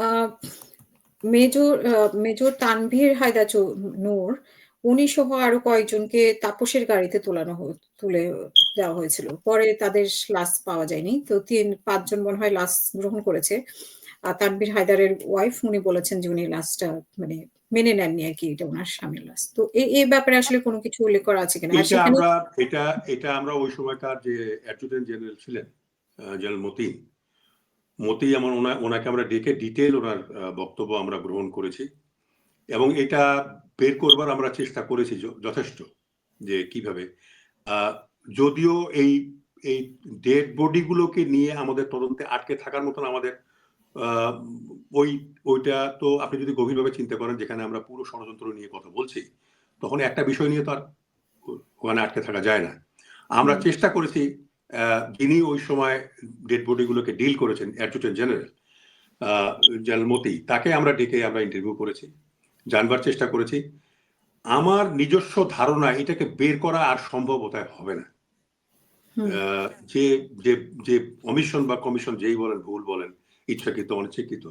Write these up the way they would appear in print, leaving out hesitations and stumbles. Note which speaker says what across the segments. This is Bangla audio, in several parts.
Speaker 1: আ মেজর তানভীর হায়দার নূর উনি সহ আরো কয়েকজনকে তাপসের গাড়িতে তুলে দেওয়া হয়েছিল। পরে তাদের লাশ পাওয়া যায়নি। তো ৫ জন মনে হয় লাশ গ্রহণ করেছে। তানভীর হায়দারের ওয়াইফ উনি বলেছেন যে উনি লাশটা মানে মেনে নেননি আরকি এটা উনার স্বামীর লাশ। তো এই ব্যাপারে আসলে কোনো কিছু উল্লেখ করা আছে কিনা? আর
Speaker 2: এটা
Speaker 1: সেখানে
Speaker 2: আমরা এটা এটা আমরা ওই সময়কার যে অ্যাডজুটেন্ট জেনারেল ছিলেন, জেনারেল মতি এমন ওনাকে আমরা ডেকে ডিটেইল ওনার বক্তব্য আমরা গ্রহণ করেছি এবং এটা বের করবার আমরা চেষ্টা করেছি যথেষ্ট যে কিভাবে যদিও এই এই ডেড বডি গুলোকে নিয়ে আমাদের তদন্তে আটকে থাকার মতন আমাদের ওইটা তো আপনি যদি গভীরভাবে চিন্তা করেন, যেখানে আমরা পুরো ষড়যন্ত্র নিয়ে কথা বলছি, তখন একটা বিষয় নিয়ে তো আর ওখানে আটকে থাকা যায় না। আমরা চেষ্টা করেছি যিনি ওই সময় ডেড বডি গুলোকে ডিল করেছেন, অ্যাডজুটেন্ট জেনারেল মতি, তাকে আমরা ডেকে আমরা ইন্টারভিউ করেছি, জানবার চেষ্টা করেছি। আমার নিজস্ব ধারণা এটাকে বের করা আর সম্ভব বোধহয় হবে না। যে যে যে কমিশন বা কমিশন যেই বলেন, ভুল বলেন, ইচ্ছাকৃত অনিচ্ছাকৃত,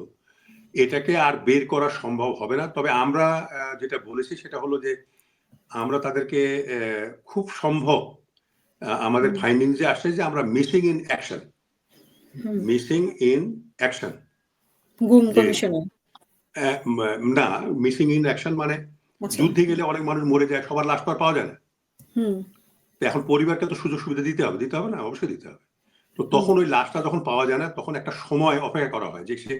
Speaker 2: এটাকে আর বের করা সম্ভব হবে না। তবে আমরা যেটা বলেছি সেটা হলো যে আমরা তাদেরকে খুব সম্ভব আমাদের ফাইন্ডিংসে আসছে যে আমরা মিসিং ইন অ্যাকশন
Speaker 1: গুম কমিশনে
Speaker 2: না, মিসিং ইন অ্যাকশন মানে যুদ্ধে গেলে অনেক মানুষ মরে যায়, সবার লাশ পাওয়া যায় না। এখন পরিবারকে তো সুযোগ সুবিধা দিতে হবে না? অবশ্যই দিতে হবে। তো তখন ওই লাশটা যখন পাওয়া যায় না, তখন একটা সময় অপেক্ষা করা হয় যে সে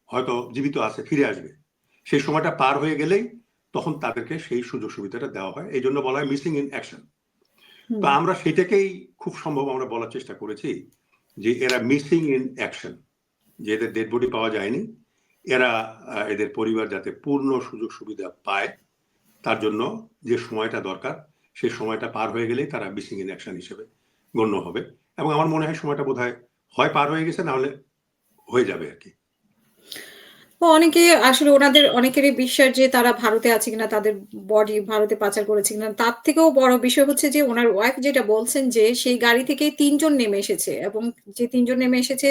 Speaker 2: হয়তো জীবিত আছে, ফিরে আসবে। সেই সময়টা পার হয়ে গেলেই তখন তাদেরকে সেই সুযোগ সুবিধাটা দেওয়া হয়। এই জন্য বলা হয় মিসিং ইন অ্যাকশন। তো আমরা সেটাকেই খুব সম্ভব আমরা বলার চেষ্টা করেছি যে এরা মিসিং ইন অ্যাকশন, যে এদের ডেড বডি পাওয়া যায়নি, এরা এদের পরিবার যাতে পূর্ণ সুযোগ সুবিধা পায় তার জন্য যে সময়টা দরকার, সেই সময়টা পার হয়ে গেলেই তারা মিসিং ইন অ্যাকশন হিসেবে গণ্য হবে। এবং আমার মনে হয় সময়টা বোধহয় হয় পার হয়ে গেছে, না হলে হয়ে যাবে আর কি।
Speaker 1: অনেকে আসলে অনেকেরই বিশ্বাস যে তারা ভারতে আছে কিনা, তাদের বডি ভারতে পাচার করেছে কিনা। তার থেকেও বড় বিষয় হচ্ছে যে উনার ওয়াইফ যেটা বলছেন যে সেই গাড়ি থেকেই ৩ জন নেমে এসেছে এবং যে ৩ জন নেমে এসেছে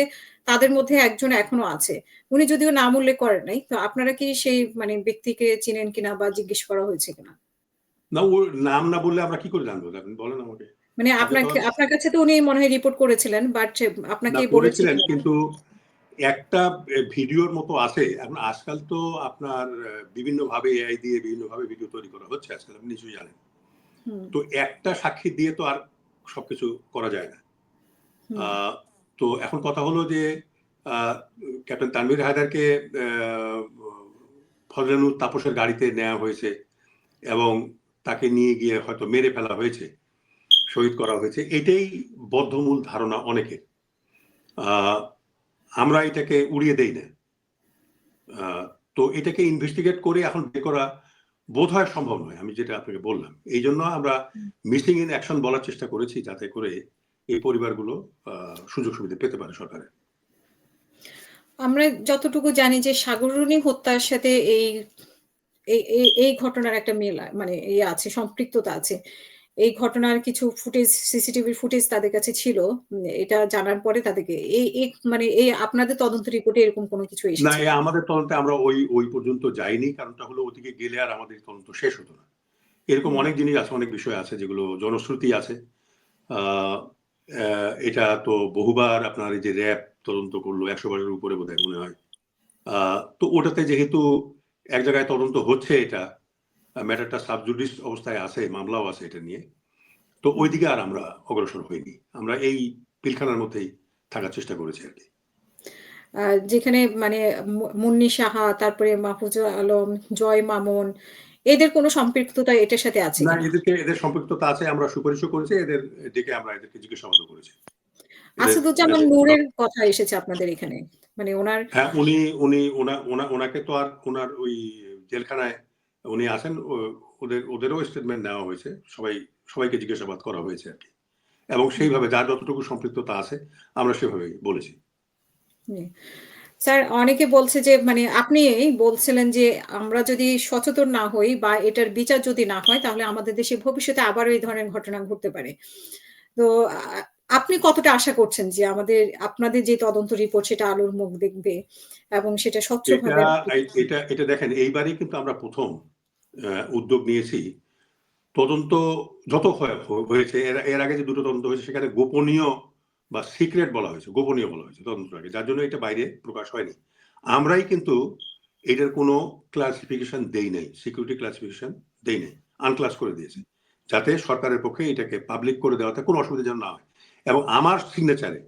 Speaker 1: তাদের মধ্যে একজন এখনো আছে। উনি যদিও নাম উল্লেখ করেন নাই। তো আপনারা কি সেই ব্যক্তিকে চিনেন কিনা বা জিজ্ঞেস করা হয়েছে কিনা?
Speaker 2: না, ওর নাম না বললে আমরা কি করে জানবো? আপনি বলেন আমাকে।
Speaker 1: আপনার কাছে তো উনি মনে হয় রিপোর্ট করেছিলেন। বাট আপনাকে
Speaker 2: না,
Speaker 1: বলেছে
Speaker 2: করেছিলেন,
Speaker 1: কিনা?
Speaker 2: কিন্তু একটা ভিডিওর মতো আছে। এখন আজকাল তো আপনার বিভিন্নভাবে এআই দিয়ে বিভিন্নভাবে ভিডিও তৈরি করা হচ্ছে আজকাল, আপনি নিশ্চয়ই জানেন। তো একটা সাক্ষী দিয়ে তো আর সবকিছু করা যায় না। তো এখন কথা হলো যে ক্যাপ্টেন তানভীর হায়দারকে ফজলেনুর তাপসের গাড়িতে নেওয়া হয়েছে এবং তাকে নিয়ে গিয়ে হয়তো মেরে ফেলা হয়েছে, শহীদ করা হয়েছে, এটাই বদ্ধমূল ধারণা অনেকের। আমরা এটাকে উড়িয়ে দেই না। তো এটাকে ইনভেস্টিগেট করে এখন বের করা বোধহয় সম্ভব নয়, আমি যেটা আপনাকে বললাম। এই জন্য আমরা মিসিং ইন অ্যাকশন বলার চেষ্টা করেছি, যাতে করে এই পরিবারগুলো সুযোগ সুবিধা পেতে পারে সরকারের।
Speaker 1: আমরা যতটুকু জানি যে সাগররুনি হত্যার সাথে এই ঘটনার একটা মিল আছে, সম্পৃক্ততা আছে। এই ঘটনার কিছু সিসিটিভি ফুটেজ তাদের কাছে ছিল। এটা জানার পরে তাদেরকে এই এই মানে এই আপনাদের তদন্ত রিপোর্টে এরকম কোনো কিছু
Speaker 2: না,
Speaker 1: এসেছে কিনা?
Speaker 2: আমাদের তদন্তে আমরা ওই পর্যন্ত যাইনি। কারণটা হলো ওদিকে গেলে আর আমাদের তদন্ত শেষ হতো না। এরকম অনেক জিনিস আছে, অনেক বিষয় আছে যেগুলো জনশ্রুতি আছে। এটা তো বহুবার আপনার এই যে র‍্যাব তদন্ত করলো, ১০০ বারের উপরে বোধহয় মনে হয়। তো ওটাতে যেহেতু এক জায়গায় তদন্ত হচ্ছে, এটা ম্যাটারটা সাবজুডিস অবস্থায় আছে, মামলাও আছে এটা নিয়ে। তো ওইদিকে আর আমরা অগ্রসর হইনি। আমরা এই পিলখানার মধ্যেই থাকার চেষ্টা করেছি আর কি।
Speaker 1: যেখানে মুন্নি সাহা, তারপরে মাহফুজুল আলম, জয় মামুন এদের কোনো সম্পৃক্ততা এটার সাথে আছে
Speaker 2: না,
Speaker 1: কিনা?
Speaker 2: এদের সম্পৃক্ততা আছে। আমরা সুপারিশও করেছি, এদের ডেকে আমরা এদেরকে জিজ্ঞাসাবাদও করেছি।
Speaker 1: আসাদুজ্জামান নূরের কথা এসেছে আপনাদের এখানে। উনার
Speaker 2: হ্যাঁ, ওনাকে তো আর ওনার ওই জেলখানায় উনি আছেন, ওদেরও স্টেটমেন্ট নেওয়া হয়েছে। সবাইকে জিজ্ঞাসাবাদ করা হয়েছে আর কি। এবং সেইভাবে যার যতটুকু সম্পৃক্ততা আছে আমরা সেভাবেই বলেছি।
Speaker 1: স্যার অনেকে বলছে যে আপনি বলছিলেন যে আমরা যদি সচেতন না হই বা এটার বিচার যদি না হয় তাহলে আমাদের দেশে ভবিষ্যতে আবারও এই ধরনের ঘটনা ঘটতে পারে। তো আপনি কতটা আশা করছেন যে আপনাদের যে তদন্ত রিপোর্ট সেটা আলোর মুখ দেখবে এবং সেটা
Speaker 2: এটা
Speaker 1: স্বচ্ছভাবে
Speaker 2: এটা এটা দেখেন এইবারই কিন্তু আমরা ১ম উদ্যোগ নিয়েছি। তদন্ত যত হয়েছে এর আগে যে ২ টো তদন্ত হয়েছে সেখানে গোপনীয় বা সিক্রেট বলা হয়েছে, গোপনীয় বলা হয়েছে তদন্তের আগে। যার জন্য এটা বাইরে প্রকাশ হয়নি। আমরাই কিন্তু এটার কোনো ক্লাসিফিকেশন দেই নাই। সিকিউরিটি ক্লাসিফিকেশন দেই নাই। আনক্লাস করে দিয়েছি। যাতে সরকারের পক্ষে এটাকে পাবলিক করে দেওয়াতে কোনো অসুবিধা যেন না হয়। এবং আমার সিগনেচারে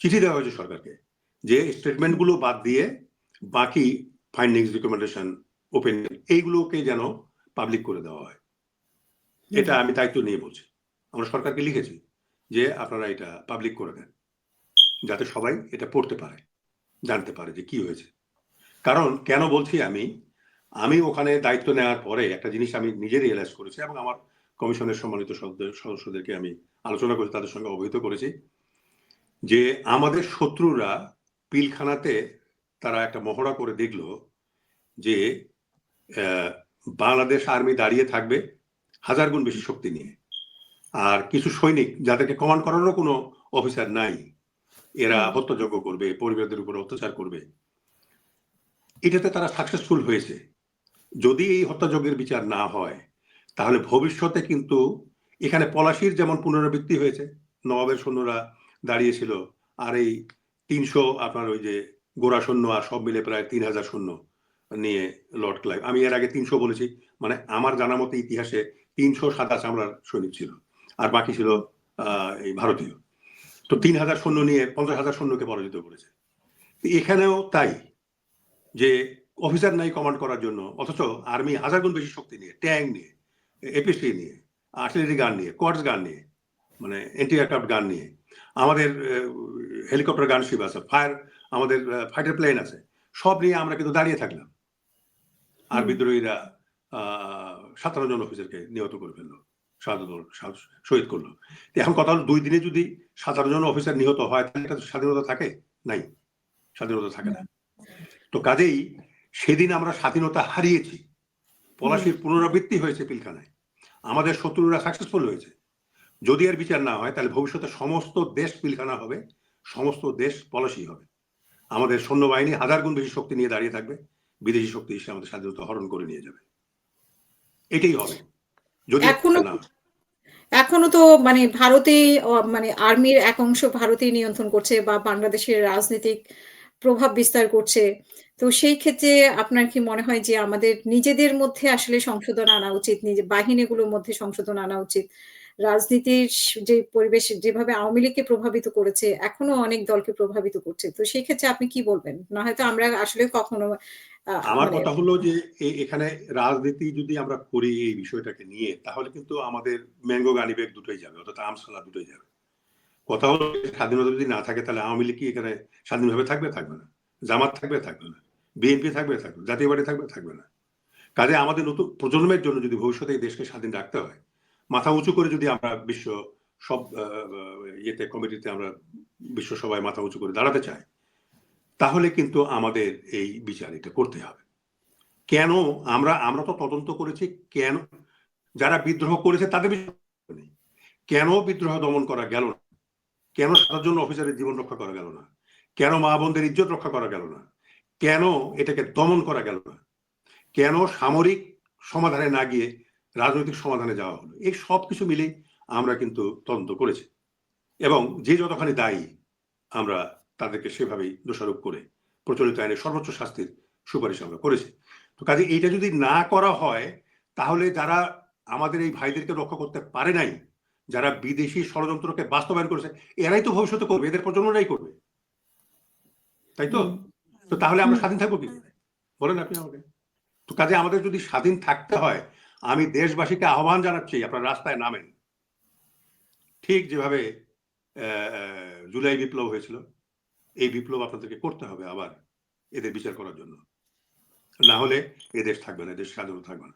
Speaker 2: চিঠি দেওয়া হয়েছে সরকারকে যে স্টেটমেন্ট গুলো বাদ দিয়ে বাকি ফাইন্ডিংস, রিকমেন্ডেশন, ওপিনিয়ন এইগুলোকে যেন পাবলিক করে দেওয়া হয়। এটা আমি দায়িত্ব নিয়ে বলছি। আমরা সরকারকে লিখেছি যে আপনারা এটা পাবলিক করে দেন। যাতে সবাই এটা পড়তে পারে, জানতে পারে যে কি হয়েছে। কারণ কেন বলছি আমি ওখানে দায়িত্ব নেওয়ার পরে একটা জিনিস আমি নিজে রিয়েলাইজ করেছি এবং আমার কমিশনের সম্মানিত সদস্যদেরকে আমি আলোচনা করে তাদের সঙ্গে অবহিত করেছি যে আমাদের শত্রুরা পিলখানাতে তারা একটা মহড়া করে দেখলো যে বাংলাদেশ আর্মি দাঁড়িয়ে থাকবে 1000 গুণ বেশি শক্তি নিয়ে। আর কিছু সৈনিক যাদেরকে কমান্ড করারও কোনো অফিসার নাই, এরা হত্যাযজ্ঞ করবে, পরিবারদের উপর অত্যাচার করবে। এটাতে তারা সাকসেসফুল হয়েছে। যদি এই হত্যাযজ্ঞের বিচার না হয় তাহলে ভবিষ্যতে কিন্তু এখানে পলাশির যেমন পুনরাবৃত্তি হয়েছে, নবাবের সৈন্যরা দাঁড়িয়েছিল আর এই ৩০০ আপনার ওই যে গোড়া সৈন্য আর সব মিলে প্রায় ৩,০০০ সৈন্য নিয়ে লর্ড ক্লাইভ। আমি এর আগে ৩০০ বলেছি, মানে আমার জানা মতে ইতিহাসে ৩০০ সাদা চামড়ার সৈনিক ছিল আর বাকি ছিল এই ভারতীয়। তো ৩,০০০ সৈন্য নিয়ে ৫০,০০০ সৈন্যকে পরাজিত করেছে। এখানেও তাই, যে অফিসার নাই কমান্ড করার জন্য, অথচ আর্মি 1000 গুণ বেশি শক্তি নিয়ে, ট্যাঙ্ক নিয়ে, এপিসি নিয়ে, আর্টিলারি গান নিয়ে, কোয়ার্টস গান নিয়ে, মানে এন্টি এয়ারক্রাফট গান নিয়ে, আমাদের হেলিকপ্টার গানশিপ আছে, আমাদের ফাইটার প্লেন আছে, সব নিয়ে আমরা কিন্তু দাঁড়িয়ে থাকলাম। আর বিদ্রোহীরা ৫৭ জন অফিসারকে নিহত করে ফেললো, শহীদ করলো। এখন কথা হলো 2 দিনে যদি ১৭ জন অফিসার নিহত হয় তাহলে এটা স্বাধীনতা থাকে? নাই, স্বাধীনতা থাকে না। তো কাজেই সেদিন আমরা স্বাধীনতা হারিয়েছি। পলাশির পুনরাবৃত্তি হয়েছে পিলখানায়, আমাদের শত্রুরা সাকসেসফুল হয়েছে। যদি এর বিচার না হয় তাহলে ভবিষ্যতে সমস্ত দেশ পিলখানা হবে, সমস্ত দেশ পলাশি হবে। আমাদের সৈন্যবাহিনী 1000 গুণ বেশি শক্তি নিয়ে দাঁড়িয়ে থাকবে, বিদেশি শক্তি এসে আমাদের স্বাধীনতা হরণ করে নিয়ে যাবে। এটাই হবে যদি
Speaker 1: এখনো তো মানে ভারতে মানে আর্মির এক অংশ ভারতেই নিয়ন্ত্রণ করছে বা বাংলাদেশের রাজনৈতিক প্রভাব বিস্তার করছে। তো সেই ক্ষেত্রে আপনার কি মনে হয় যে আমাদের নিজেদের মধ্যে আসলে সংশোধন আনা উচিত, বাহিনীগুলোর মধ্যে সংশোধন আনা উচিত? রাজনীতির যে পরিবেশ যেভাবে আওয়ামী লীগকে প্রভাবিত করেছে, এখনো অনেক দলকে প্রভাবিত করছে। তো সেই ক্ষেত্রে আপনি কি বলবেন? না হয়তো আমরা আসলে কখনো
Speaker 2: আমার
Speaker 1: মানে
Speaker 2: কথা হলো যে এখানে রাজনীতি যদি আমরা করি এই বিষয়টাকে নিয়ে, তাহলে কিন্তু আমাদের ম্যাঙ্গো গানিবেগ দুটোই যাবে, অর্থাৎ আমসলা দুটোই যাবে। কথা হলো স্বাধীনতা যদি না থাকে তাহলে আওয়ামী লীগ কি এখানে স্বাধীনভাবে থাকবে? থাকবে না। জামাত থাকবে? থাকবে না। বিএনপি থাকবে? থাকবে। জাতীয় পার্টি থাকবে? থাকবে না। কাজে আমাদের নতুন প্রজন্মের জন্য যদি ভবিষ্যতে এই দেশকে স্বাধীন রাখতে হয়, মাথা উঁচু করে যদি আমরা বিশ্ব সব ইয়েতে কমিটিতে আমরা বিশ্ব সবাই মাথা উঁচু করে দাঁড়াতে চাই, তাহলে কিন্তু আমাদের এই বিচার এটা করতে হবে। কেন আমরা তো তদন্ত করেছি, কেন যারা বিদ্রোহ করেছে তাদের বিষয় নেই, কেন বিদ্রোহ দমন করা গেল না, কেন 7 জন অফিসারের জীবন রক্ষা করা গেল না, কেন মা বোনদের ইজ্জত রক্ষা করা গেল না, কেন এটাকে দমন করা গেল না, কেন সামরিক সমাধানে না গিয়ে রাজনৈতিক সমাধানে যাওয়া হলো। এই সব কিছু মিলে আমরা কিন্তু তদন্ত করেছি এবং যে যতখানি দায়ী আমরা তাদেরকে সেভাবেই দোষারোপ করে প্রচলিত আইনের সর্বোচ্চ শাস্তির সুপারিশ আমরা করেছি। তো কাজে এইটা যদি না করা হয় তাহলে যারা আমাদের এই ভাইদেরকে রক্ষা করতে পারে নাই, যারা বিদেশি ষড়যন্ত্রকে বাস্তবায়ন করেছে, এরাই তো ভবিষ্যতে করবে, এদের প্রজন্মরাই করবে, তাই তো? তো তাহলে আমরা স্বাধীন থাকবো কি করে বলেন আপনি আমাকে? তো কাজে আমাদের যদি স্বাধীন থাকতে হয়, আমি দেশবাসীকে আহ্বান জানাচ্ছি আপনারা রাস্তায় নামেন। ঠিক যেভাবে জুলাই বিপ্লব হয়েছিল, এই বিপ্লব আপনাদেরকে করতে হবে আবার এদের বিচার করার জন্য। না হলে এদেশ থাকবে না, এদেশ স্বাধীন থাকবে না।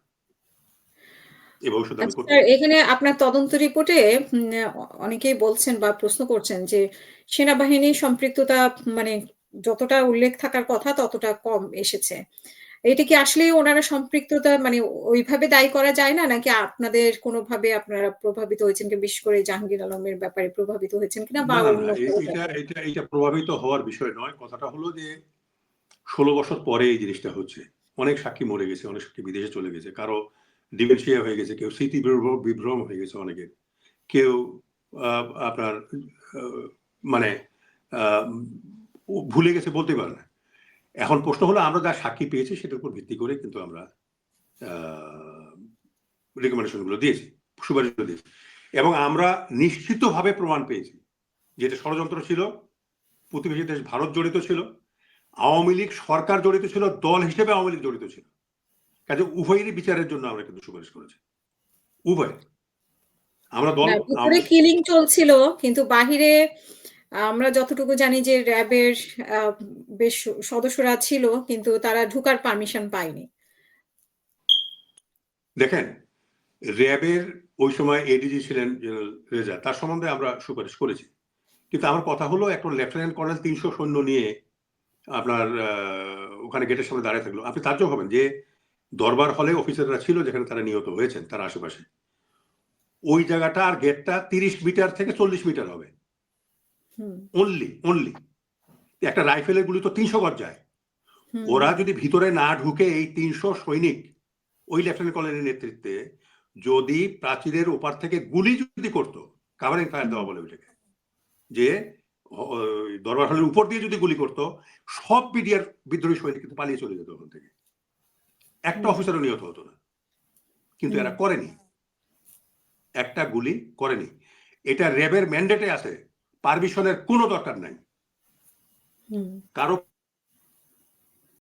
Speaker 2: এই ভবিষ্যৎ আমি
Speaker 1: আচ্ছা
Speaker 2: করতে
Speaker 1: স্যার, এখানে আপনার তদন্ত রিপোর্টে অনেকেই বলছেন বা প্রশ্ন করছেন যে সেনাবাহিনীর সম্পৃক্ততা মানে যতটা উল্লেখ থাকার কথা ততটা কম এসেছে। এটা কি আসলেই ওনারা সম্পৃক্ততা মানে ওইভাবে দায়ী করা যায় না? নাকি আপনাদের কোনোভাবে আপনারা প্রভাবিত হয়েছেন কি বিশেষ করে জাহাঙ্গীর আলমের ব্যাপারে প্রভাবিত হয়েছেন কিনা বা
Speaker 2: না, না,
Speaker 1: অন্য
Speaker 2: না।
Speaker 1: কারো
Speaker 2: এটা
Speaker 1: ব্যাপারে?
Speaker 2: এটা এটা প্রভাবিত হওয়ার বিষয় নয়। কথাটা হলো যে ১৬ বছর পরে এই জিনিসটা হচ্ছে। অনেক সাক্ষী মরে গেছে, অনেক সাক্ষী বিদেশে চলে গেছে। কারো ডিমেনশিয়া হয়ে গেছে, কেউ স্মৃতি বিভ্রম হয়ে গেছে অনেকের। কেউ আপনার মানে ভুলে গেছে বলতে পারে না। এখন প্রশ্ন হলো আমরা যা সাক্ষী পেয়েছি সেটার উপর ভিত্তি করে কিন্তু আমরা রিকমেন্ডেশন গুলো দিয়েছি, সুপারিশগুলো দিয়েছি। এবং আমরা নিশ্চিতভাবে প্রমাণ পেয়েছি যে এটা ষড়যন্ত্র ছিল, প্রতিবেশী দেশ ভারত জড়িত ছিল, আওয়ামী লীগ সরকার জড়িত ছিল, দল হিসেবে আওয়ামী লীগ জড়িত ছিল। কাজে উভয়েরই বিচারের জন্য আমরা কিন্তু সুপারিশ করেছি, উভয়। আমরা দল
Speaker 1: না, ভিতরে কিলিং চলছিল কিন্তু বাহিরে আমরা যতটুকু জানি যে র‍্যাবের আ বেশ সদস্যরা ছিল কিন্তু তারা ঢুকার পারমিশন পায়নি।
Speaker 2: দেখেন, র‍্যাবের ওই সময় এডিজি ছিলেন জেনারেল রেজা, তার সম্বন্ধে আমরা সুপারিশ করেছি। কিন্তু আমার কথা হলো একটা লেফটেন্যান্ট কর্নেল ৩০০ সৈন্য নিয়ে আপনার ওখানে গেটের সামনে দাঁড়িয়ে থাকলো। আপনি তাজ্জব হবেন যে দরবার হলে অফিসাররা ছিল যেখানে তারা নিহত হয়েছেন তার আশেপাশে। ওই জায়গাটা আর গেটটা ৩০ মিটার থেকে ৪০ মিটার হবে। অনলি। একটা রাইফেলের গুলি তো ৩০০ গজ যায়। ওরা যদি ভিতরে না ঢুকে এই ৩০০ সৈনিক ওই লেফটেন্যান্ট কর্নেলের নেতৃত্বে যদি প্রাচীরের ওপার থেকে গুলি যদি করতো, কাভারিং ফায়ার দেওয়া বলে ওইটাকে, যে দরবার হলের উপর দিয়ে যদি গুলি করতো, সব বিডিআর বিদ্রোহী সৈনিক কিন্তু পালিয়ে চলে যেত ওখান থেকে, একটা অফিসারও নিহত হতো না। কিন্তু এরা করেনি, একটা গুলি করেনি। এটা র‍্যাবের ম্যান্ডেটে আছে, পারমিশনের কোনো দরকার নাই, কারো